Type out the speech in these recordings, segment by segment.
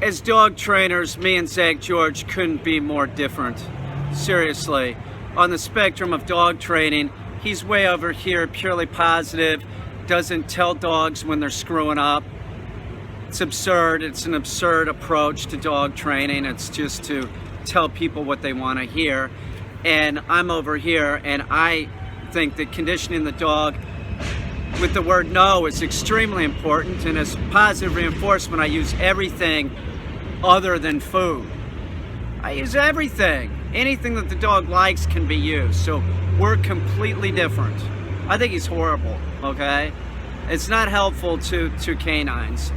As dog trainers, me and Zak George couldn't be more different. Seriously. On the spectrum of dog training, he's way over here, purely positive, doesn't tell dogs when they're screwing up. It's absurd. It's an absurd approach to dog training. It's just to tell people what they want to hear. And I'm over here, and I think that conditioning the dog with the word no is extremely important. And as positive reinforcement, I use everything other than food. I use everything. Anything that the dog likes can be used. So we're completely different. I think he's horrible, okay? It's not helpful to canines.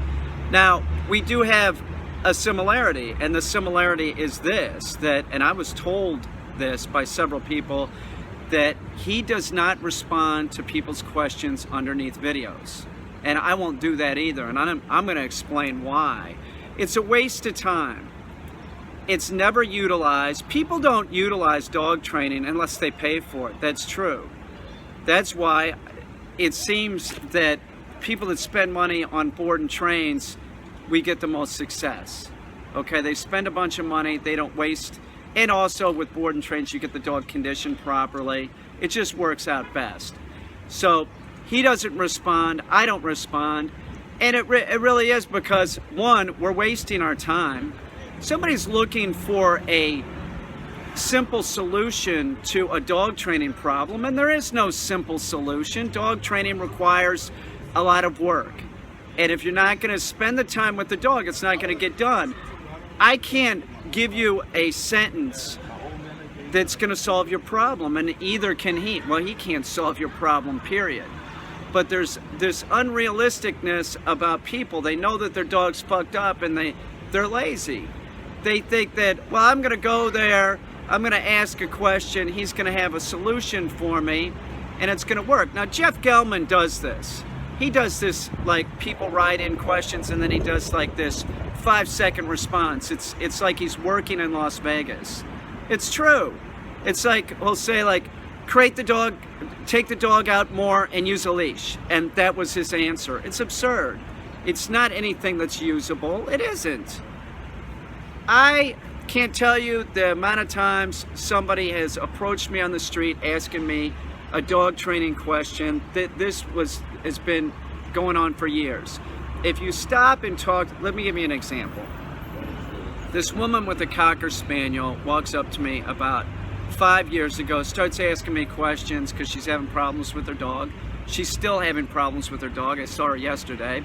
Now, we do have a similarity, and the similarity is this, that, and I was told this by several people, that he does not respond to people's questions underneath videos. And I won't do that either, and I'm going to explain why. It's a waste of time. It's never utilized. People don't utilize dog training unless they pay for it. That's true. That's why it seems that people that spend money on board and trains, we get the most success. Okay, they spend a bunch of money, they don't waste. And also with board and trains, you get the dog conditioned properly. It just works out best. So he doesn't respond, I don't respond. And it really is because, one, we're wasting our time. Somebody's looking for a simple solution to a dog training problem, and there is no simple solution. Dog training requires a lot of work. And if you're not going to spend the time with the dog, it's not going to get done. I can't give you a sentence that's going to solve your problem, and either can he. Well, he can't solve your problem, period. But there's this unrealisticness about people. They know that their dog's fucked up, and they're lazy. They think that, well, I'm going to go there, I'm going to ask a question, he's going to have a solution for me, and it's going to work. Now, Jeff Gellman does this. He does this, like, people write in questions, and then he does, like, this 5-second response. It's like he's working in Las Vegas. It's true. It's like, he'll say, like, take the dog out more and use a leash. And that was his answer. It's absurd. It's not anything that's usable. It isn't. I can't tell you the amount of times somebody has approached me on the street asking me a dog training question. This has been going on for years. If you stop and talk, let me give you an example. This woman with a Cocker Spaniel walks up to me about 5 years ago, starts asking me questions because she's having problems with her dog. She's still having problems with her dog. I saw her yesterday.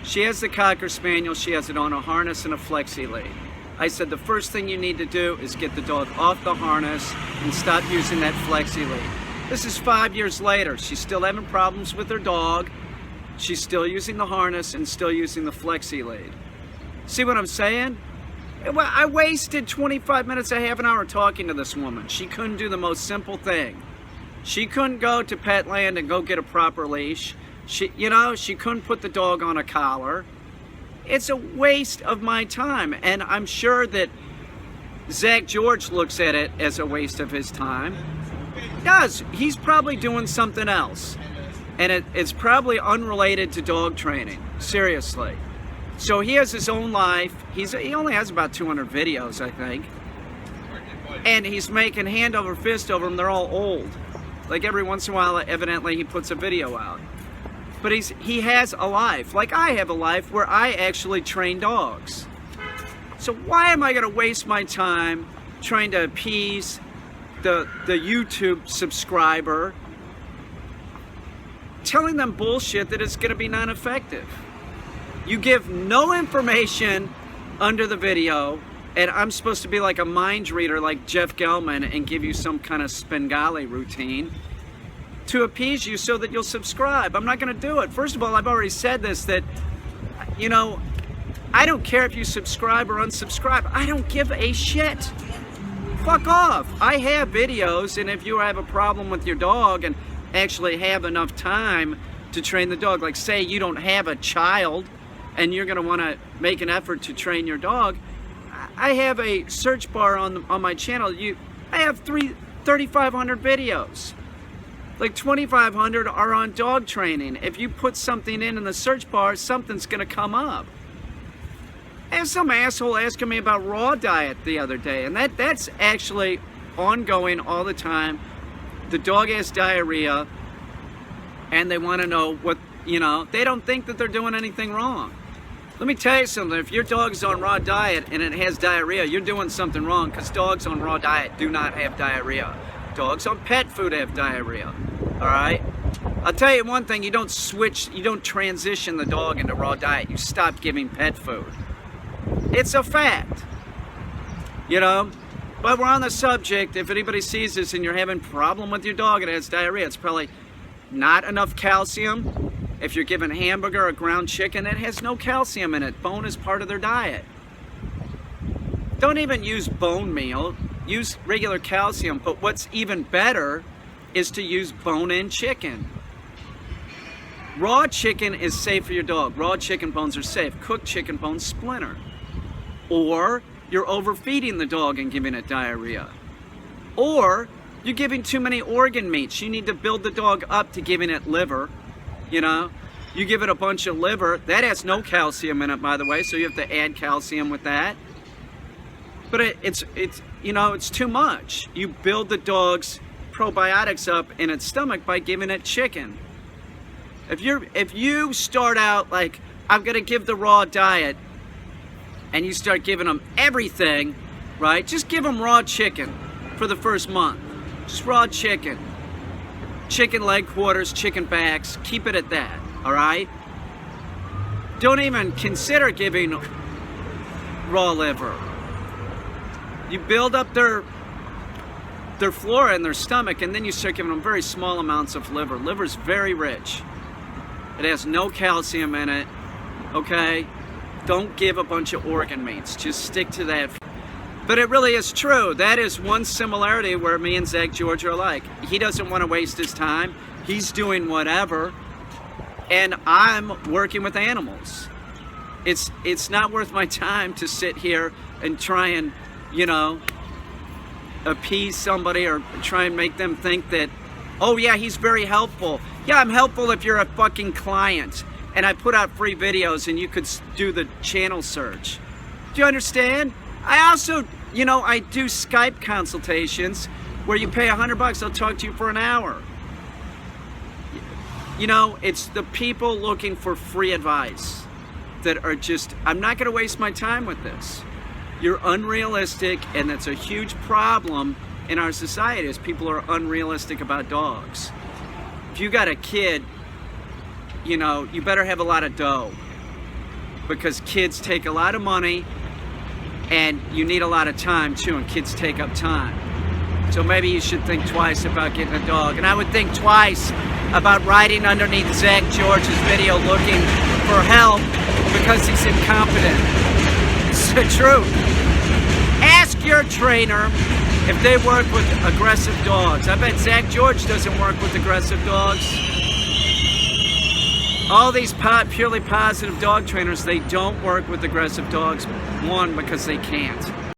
She has the Cocker Spaniel. She has it on a harness and a flexi lead. I said, the first thing you need to do is get the dog off the harness and stop using that flexi lead. This is 5 years later. She's still having problems with her dog. She's still using the harness and still using the flexi lead. See what I'm saying? I wasted 25 minutes, a half an hour talking to this woman. She couldn't do the most simple thing. She couldn't go to Petland and go get a proper leash. She couldn't put the dog on a collar. It's a waste of my time, and I'm sure that Zak George looks at it as a waste of his time. He does. He's probably doing something else, and it's probably unrelated to dog training. Seriously. So he has his own life. He only has about 200 videos, I think, and he's making hand over fist over them. They're all old. Like every once in a while, evidently, he puts a video out. But he has a life, like I have a life, where I actually train dogs. So why am I going to waste my time trying to appease the YouTube subscriber, telling them bullshit that is going to be non-effective? You give no information under the video, and I'm supposed to be like a mind reader like Jeff Gellman and give you some kind of Spengali routine to appease you so that you'll subscribe. I'm not going to do it. First of all, I've already said this, that, I don't care if you subscribe or unsubscribe. I don't give a shit. Fuck off. I have videos, and if you have a problem with your dog and actually have enough time to train the dog, like say you don't have a child and you're going to want to make an effort to train your dog, I have a search bar on my channel. I have 3,500 videos. Like 2,500 are on dog training. If you put something in the search bar, something's going to come up. I have some asshole asking me about raw diet the other day, and that's actually ongoing all the time. The dog has diarrhea, and they want to know what, they don't think that they're doing anything wrong. Let me tell you something, if your dog's on raw diet and it has diarrhea, you're doing something wrong, because dogs on raw diet do not have diarrhea. Dogs on pet food have diarrhea, all right? I'll tell you one thing, you don't transition the dog into raw diet. You stop giving pet food. It's a fact, But we're on the subject. If anybody sees this and you're having a problem with your dog and it has diarrhea, it's probably not enough calcium. If you're giving hamburger or ground chicken, it has no calcium in it. Bone is part of their diet. Don't even use bone meal. Use regular calcium. But what's even better is to use bone-in chicken. Raw chicken is safe for your dog. Raw chicken bones are safe. Cooked chicken bones splinter. Or you're overfeeding the dog and giving it diarrhea. Or you're giving too many organ meats. You need to build the dog up to giving it liver. You give it a bunch of liver. That has no calcium in it, by the way, so you have to add calcium with that. But it's too much. You build the dog's probiotics up in its stomach by giving it chicken. If you start out like, I'm gonna give the raw diet, and you start giving them everything, right? Just give them raw chicken for the first month. Just raw chicken. Chicken leg quarters, chicken backs, keep it at that, all right? Don't even consider giving raw liver. You build up their flora in their stomach, and then you start giving them very small amounts of liver. Liver's very rich. It has no calcium in it, okay? Don't give a bunch of organ meats. Just stick to that. But it really is true. That is one similarity where me and Zak George are alike. He doesn't want to waste his time. He's doing whatever. And I'm working with animals. It's not worth my time to sit here and try and, appease somebody or try and make them think that, oh yeah, he's very helpful. Yeah, I'm helpful if you're a fucking client. And I put out free videos and you could do the channel search. Do you understand? I also, I do Skype consultations where you pay $100, I'll talk to you for an hour. It's the people looking for free advice that are just, I'm not gonna waste my time with this. You're unrealistic, and that's a huge problem in our society is people are unrealistic about dogs. If you got a kid, you better have a lot of dough, because kids take a lot of money and you need a lot of time too, and kids take up time. So maybe you should think twice about getting a dog. And I would think twice about riding underneath Zak George's video looking for help because he's incompetent. It's the truth. Ask your trainer if they work with aggressive dogs. I bet Zak George doesn't work with aggressive dogs. All these purely positive dog trainers, they don't work with aggressive dogs. One, because they can't.